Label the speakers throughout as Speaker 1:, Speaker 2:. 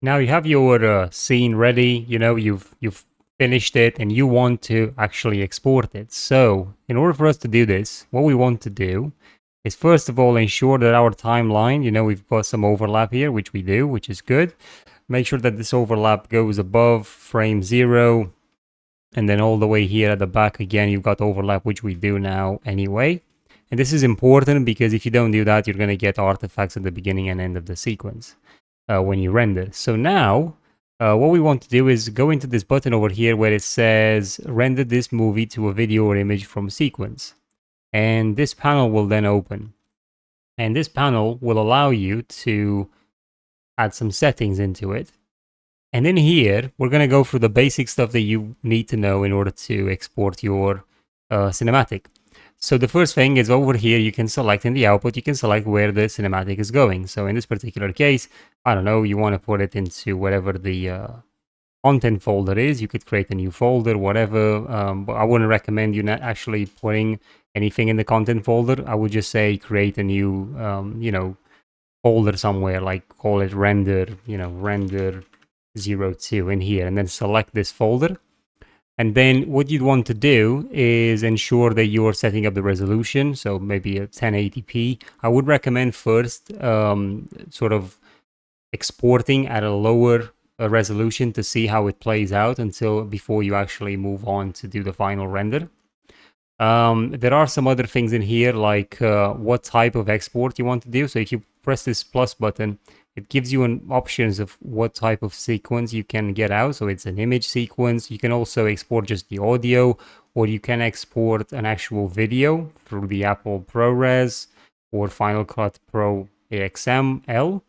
Speaker 1: Now you have your scene ready, you've finished it and you want to actually export it. So in order for us to do this, what we want to do is first of all ensure that our timeline, we've got some overlap here, which we do, which is good. Make sure that this overlap goes above frame 0, and then all the way here at the back again, you've got overlap, which we do now anyway. And this is important because if you don't do that, you're going to get artifacts at the beginning and end of the sequence when you render. So now, what we want to do is go into this button over here where it says render this movie to a video or image from sequence. And this panel will then open. And this panel will allow you to add some settings into it. And in here, we're going to go through the basic stuff that you need to know in order to export your cinematic. So the first thing is over here, you can select in the output, you can select where the cinematic is going. So in this particular case, I don't know, you want to put it into whatever the content folder is. You could create a new folder, whatever. But I wouldn't recommend you not actually putting anything in the content folder. I would just say create a new, folder somewhere, like call it render, render 02 in here, and then select this folder. And then what you'd want to do is ensure that you're setting up the resolution, so maybe a 1080p. I would recommend first sort of exporting at a lower resolution to see how it plays out before you actually move on to do the final render. There are some other things in here, like what type of export you want to do. So if you press this plus button, it gives you options of what type of sequence you can get out. So it's an image sequence. You can also export just the audio, or you can export an actual video through the Apple ProRes or Final Cut Pro XML.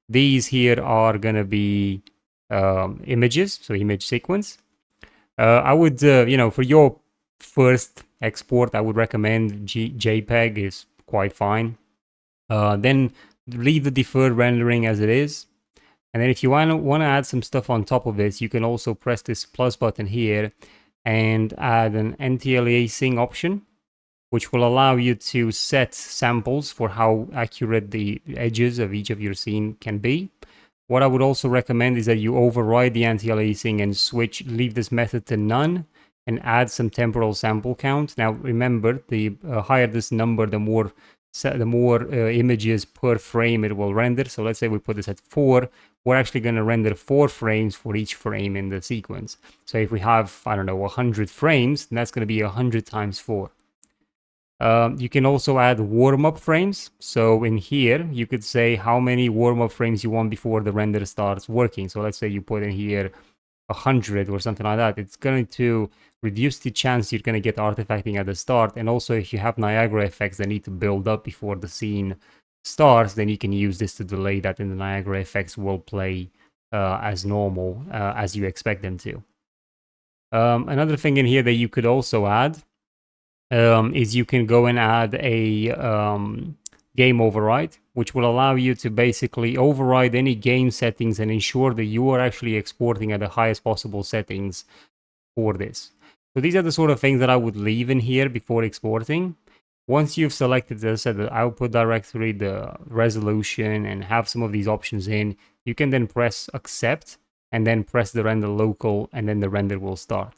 Speaker 1: These here are going to be images, so image sequence. I would, for your first export, I would recommend JPEG is quite fine. Then leave the deferred rendering as it is. And then if you want to add some stuff on top of this, you can also press this plus button here and add an anti-aliasing option, which will allow you to set samples for how accurate the edges of each of your scene can be. What I would also recommend is that you override the anti-aliasing and leave this method to none, and add some temporal sample count. Now remember, the higher this number, the more images per frame it will render. So let's say we put this at 4, we're actually going to render 4 frames for each frame in the sequence. So if we have, I don't know, 100 frames, then that's going to be 100 times 4. You can also add warm-up frames. So in here, you could say how many warm-up frames you want before the render starts working. So let's say you put in here 100 or something like that. It's going to reduce the chance you're going to get artifacting at the start. And also, if you have Niagara effects that need to build up before the scene starts, then you can use this to delay that, and the Niagara effects will play as normal as you expect them to. Another thing in here that you could also add is you can go and add a game override, which will allow you to basically override any game settings and ensure that you are actually exporting at the highest possible settings for this. So these are the sort of things that I would leave in here before exporting. Once you've selected, as I said, the output directory, the resolution, and have some of these options in, you can then press accept and then press the render local, and then the render will start.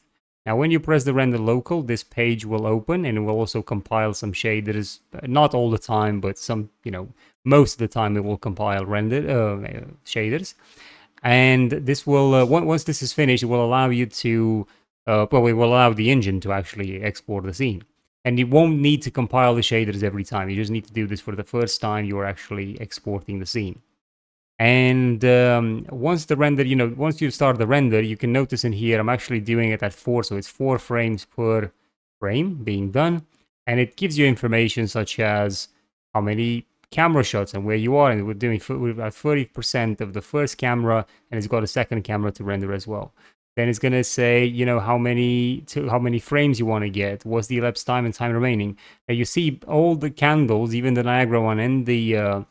Speaker 1: Now, when you press the render local, this page will open and it will also compile some shaders. Not all the time, but some, most of the time it will compile shaders. And this will, once this is finished, it will allow you to, it will allow the engine to actually export the scene. And you won't need to compile the shaders every time. You just need to do this for the first time you're actually exporting the scene. And once the render, once you start the render, you can notice in here, I'm actually doing it at 4. So it's 4 frames per frame being done. And it gives you information such as how many camera shots and where you are. And we're at 30% of the first camera, and it's got a second camera to render as well. Then it's going to say, how many frames you want to get, what's the elapsed time and time remaining. And you see all the candles, even the Niagara one and the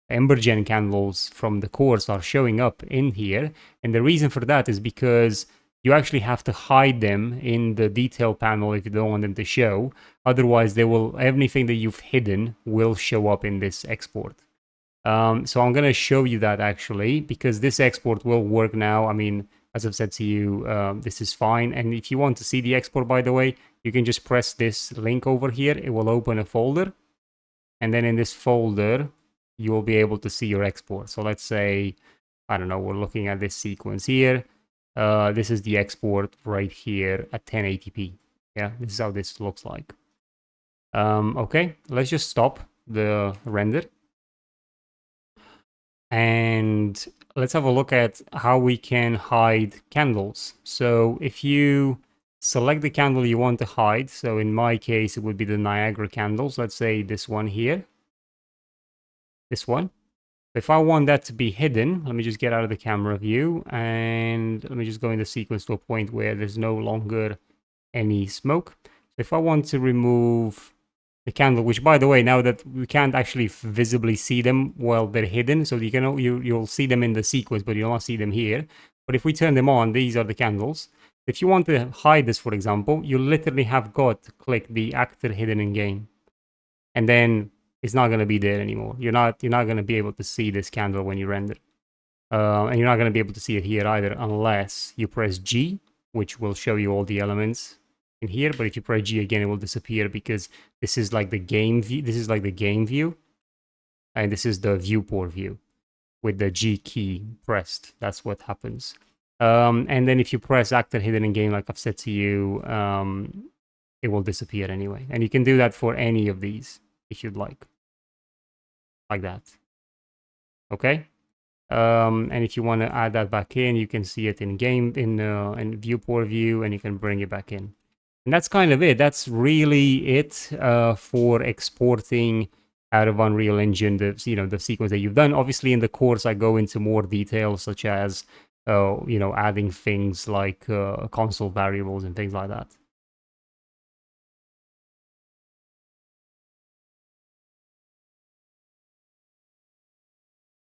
Speaker 1: Embergen candles from the course are showing up in here. And the reason for that is because you actually have to hide them in the detail panel if you don't want them to show. Otherwise, anything that you've hidden will show up in this export. So I'm going to show you that actually, because this export will work now. I mean, as I've said to you, this is fine. And if you want to see the export, by the way, you can just press this link over here. It will open a folder. And then in this folder, you will be able to see your export. So let's say, I don't know, we're looking at this sequence here. This is the export right here at 1080p. Yeah, this is how this looks like. Okay, let's just stop the render. And let's have a look at how we can hide candles. So if you select the candle you want to hide, so in my case, it would be the Niagara candles. Let's say this one here, this one. If I want that to be hidden, let me just get out of the camera view and let me just go in the sequence to a point where there's no longer any smoke. So if I want to remove the candle, which by the way, now that we can't actually visibly see them while they're hidden, so you'll see them in the sequence, but you'll not see them here. But if we turn them on, these are the candles. If you want to hide this, for example, you literally have got to click the actor hidden in game, and then it's not going to be there anymore. You're not going to be able to see this candle when you render, and you're not going to be able to see it here either unless you press G, which will show you all the elements in here. But if you press G again, it will disappear because this is like the game view. This is like the game view, and this is the viewport view with the G key pressed. That's what happens. And then if you press actor hidden in game, like I've said to you, it will disappear anyway. And you can do that for any of these if you'd like that. Okay. And if you want to add that back in, you can see it in game in viewport view, and you can bring it back in. And that's kind of it. That's really it for exporting out of Unreal Engine the sequence that you've done. Obviously, in the course, I go into more details, such as adding things like console variables and things like that.